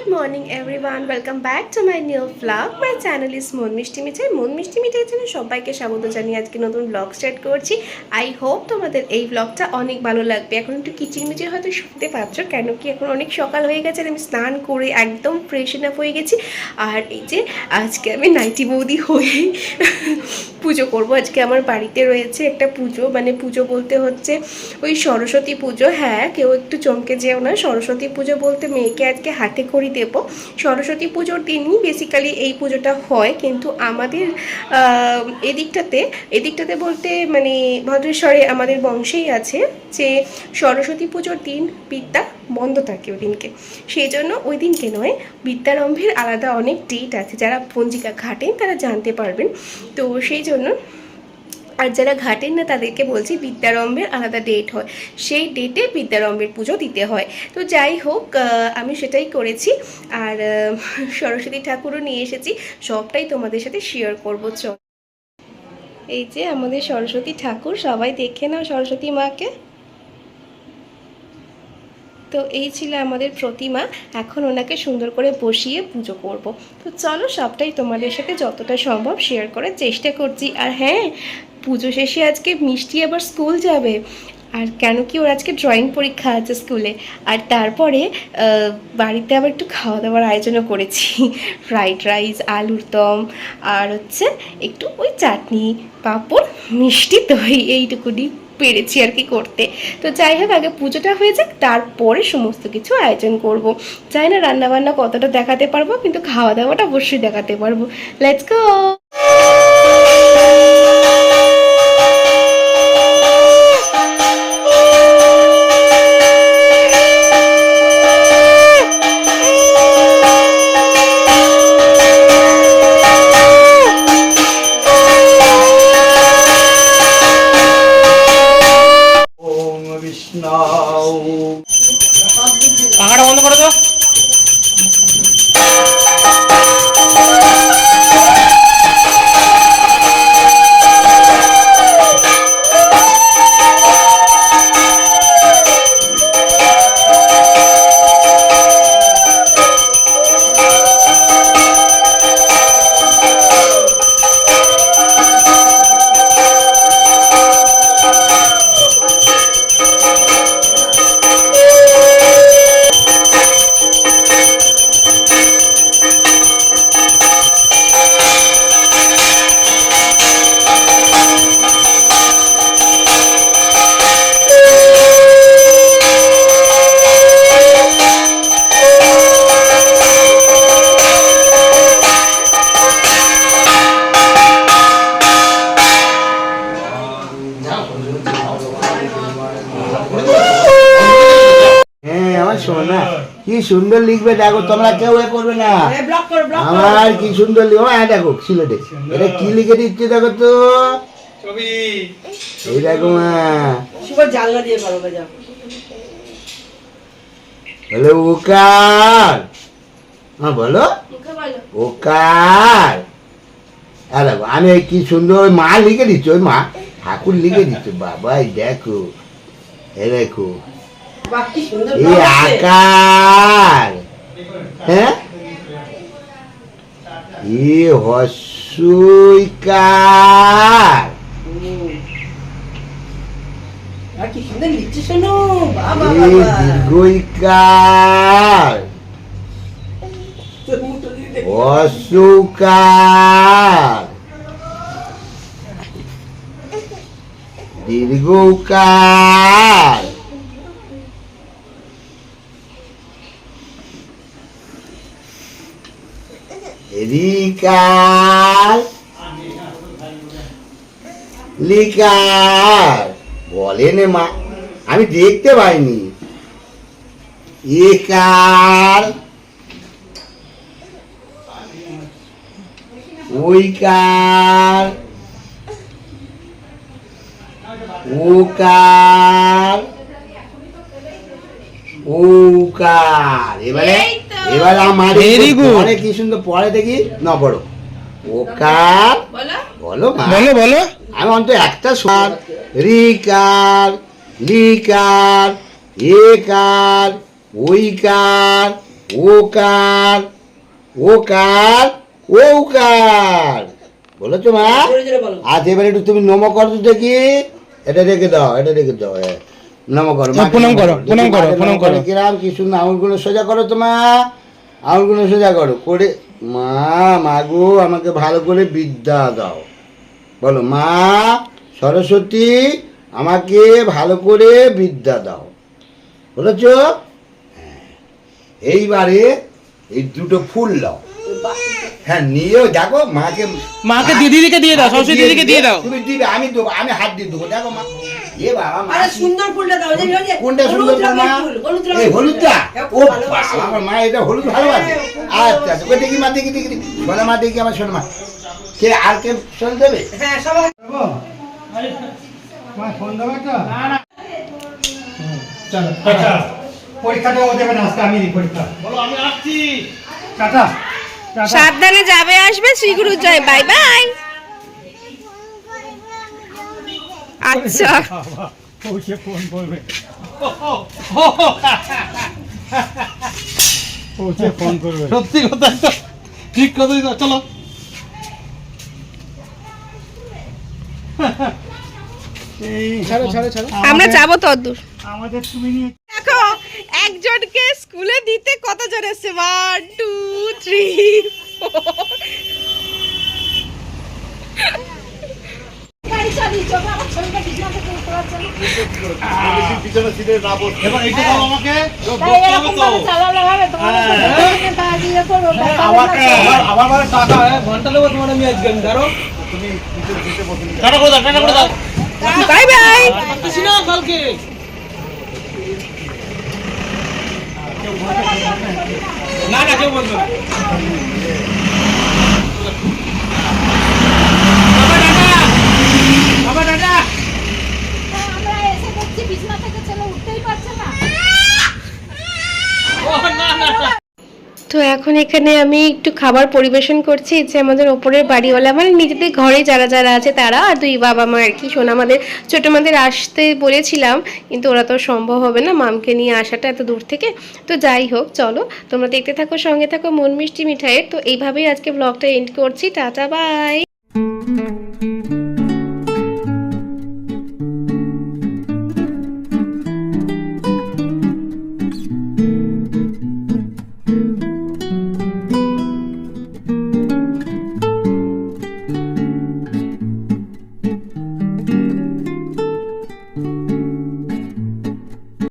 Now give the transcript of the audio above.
Good morning everyone, welcome back to my new vlog. My channel is মন মিষ্টি মিঠাই। মন মিষ্টি মিঠাই চ্যানেলে সবাইকে স্বাগত জানিয়ে আজকে নতুন ব্লগ স্টার্ট করছি। আই হোপ তোমাদের এই ব্লগটা অনেক ভালো লাগবে। এখন একটু কিচিরমিচির হয়তো শুনতে পাচ্ছ, কেন কি এখন অনেক সকাল হয়ে গেছে আর আমি স্নান করে একদম ফ্রেশন আপ হয়ে গেছি। আর এই যে আজকে আমি নাইটি বৌদি হয়েই পুজো করব। আজকে আমার বাড়িতে রয়েছে একটা পুজো, মানে পুজো বলতে হচ্ছে ওই সরস্বতী পুজো। হ্যাঁ, কেউ একটু চমকে যেও না, সরস্বতী পুজো বলতে মেয়েকে আজকে হাতে খড়ি দেবো। সরস্বতী পুজোর দিনই বেসিক্যালি এই পুজোটা হয়, কিন্তু আমাদের এদিকটাতে বলতে মানে ভদ্রেশ্বরে আমাদের বংশেই আছে যে সরস্বতী পুজোর দিন বিদ্যা বন্ধ থাকে ওই দিনকে। সেই জন্য ওই দিনকে নয়, বিদ্যারম্ভের আলাদা অনেক ডেট আছে, যারা পঞ্জিকা ঘাটেন তারা জানতে পারবেন। তো সেই জন্য, আর যারা ঘাটেন না তাদেরকে বলছি, বিদ্যারম্ভের আলাদা ডেট হয়, সেই ডেটে বিদ্যারম্ভের পুজো দিতে হয়। তো যাই হোক, আমি সেটাই করেছি। আর সরস্বতী ঠাকুরও নিয়ে এসেছি, সবটাই তোমাদের সাথে শেয়ার করবো। চল, এই যে আমাদের সরস্বতী ঠাকুর, সবাই দেখে নাও সরস্বতী মাকে। তো এই ছিল আমাদের প্রতিমা, এখন ওনাকে সুন্দর করে বসিয়ে পুজো করব। তো চলো, সবটাই তোমাদের সাথে যতটা সম্ভব শেয়ার করার চেষ্টা করছি। আর হ্যাঁ, পুজো শেষে আজকে মিষ্টি আবার স্কুল যাবে। আর কেন কি, ওর আজকে ড্রয়িং পরীক্ষা আছে স্কুলে। আর তারপরে বাড়িতে আবার একটু খাওয়া দাওয়ার আয়োজনও করেছি। ফ্রাইড রাইস, আলুর দম, আর হচ্ছে একটু ওই চাটনি, পাঁপড়, মিষ্টি, দই, এইটুকুনি পেরেছি আর কি করতে। তো যাই হোক, আগে পুজোটা হয়ে যাক, তারপরে সমস্ত কিছু আয়োজন করব। চাই না রান্নাবান্না কতটা দেখাতে পারবো, কিন্তু খাওয়া দাওয়াটা অবশ্যই দেখাতে পারবো। Let's go. পাখাটা বন্ধ করে দাও। সোনা কি সুন্দর লিখবে, দেখো তোমরা কেউ এ করবে না। আমার কি সুন্দর লিখবে, হ্যাঁ দেখো সিলেটে এটা কি লিখে দিচ্ছে, দেখো তো এই দেখো মা। বলো ওকার, হ্যাঁ বলো ওকার। হ্যাঁ দেখো, আমি কি সুন্দর মা লিখে দিচ্ছি, ওই মা ঠাকুর লিখে দিচ্ছে। বাবা দেখো, এ দেখো এই আকার, হ্যাঁ এ হস্যইকার, দীর্ঘইকার, হস্যকার, দীর্ঘকার, রিকার, লিকার বলেন মা, আমি দেখতে পাইনি। একার, ওইকার, ওকার, ওকার। এবার আমার অনেক কি সুন্দর পড়ে দেখি না, পড়ো ওকার, বলো বলো বলো। আমি অন্তত একটা স্বর, রিকার, লিকার, একার, ওইকার, ওকার ওকার ওকার বলেছো মা? আজ এবার একটু তুমি নম করো তো দেখি। এটা রেখে দাও, এটা রেখে দাও। নম করো, প্রণাম করো, প্রণাম করো, প্রণাম করো। কিরাম কি সুন্দর আঙুলগুলো সোজা করো তো মা, আঙুলগুলো সোজা করো করে। মা মাগো আমাকে ভালো করে বিদ্যা দাও। বলো মা সরস্বতী আমাকে ভালো করে বিদ্যা দাও। বলেছো? এইবারে এই দুটো ফুল দাও। হ্যাঁ নিয়েও দেখো মাকে দিদিকে দিয়ে দাও, সরস্বতী দিদিকে দিয়ে দাও। তুমি দিবে, আমি দেবো, আমি হাত দিয়ে দেবো। দেখো মা, এ বাবা মা আরে সুন্দর ফুলটা দাও, যে যে কোনটা সুন্দর ফুল মা? এই হলুদটা? ও বাবা, আমার মা এটা হলুদ ভালোবাসে। আচ্ছা আচ্ছা, ওই দেখি মা, দেখি দেখি দেখি। সোনা মা দেখি, আমার সোনা মা। কে আর কে ফোন দেবে? হ্যাঁ সবাই চলো আচ্ছা, পরীক্ষাটা ও দেবে না, আজকে আমি দিই পরীক্ষা। বলো আমি আসছি। টাটা। সাবধানে যাবে আসবে, শ্রীগুরু জয়, বাই বাই। আচ্ছা পৌঁছে ফোন করবে, পৌঁছে ফোন করবে। সত্যি কথা তো, ঠিক কথাই তো। চলো ছাড়ো ছাড়ো ছাড়ো, আমরা যাবো তদ্দূর। আমাদের তুমি নিয়ে দেখো একজনকে স্কুলে দিতে কতজন এসছে, 1 2 3 4। এবার এইটা দাও আমাকে, আমার মানে টাকা ঘন্টা দেবো তোমার, আমি আজকে ধরো তুমি টাকা করে দাও, টাকা করে দাও। Bye bye. পাচ্ছি না কালকে। না না কেউ বলবে না। বাবা টাটা। আমরা এসে দেখছি বিছনা থেকে ছেলে উঠতেই পারছে না। তো এখন এখানে আমি একটু খাবার পরিবেশন করছি। এই যে আমাদের ওপরের বাড়িওয়ালা, মানে নিজেদের ঘরে যারা যারা আছে তারা, আর দুই বাবা মা আর কি। শোনা আমাদের ছোটো মাদের আসতে বলেছিলাম, কিন্তু ওরা তো সম্ভব হবে না মামকে নিয়ে আসাটা এত দূর থেকে। তো যাই হোক, চলো তোমরা দেখতে থাকো, সঙ্গে থাকো মন মিষ্টি মিঠাইয়ের। তো এইভাবেই আজকে ব্লগটা এন্ড করছি। Tata bye.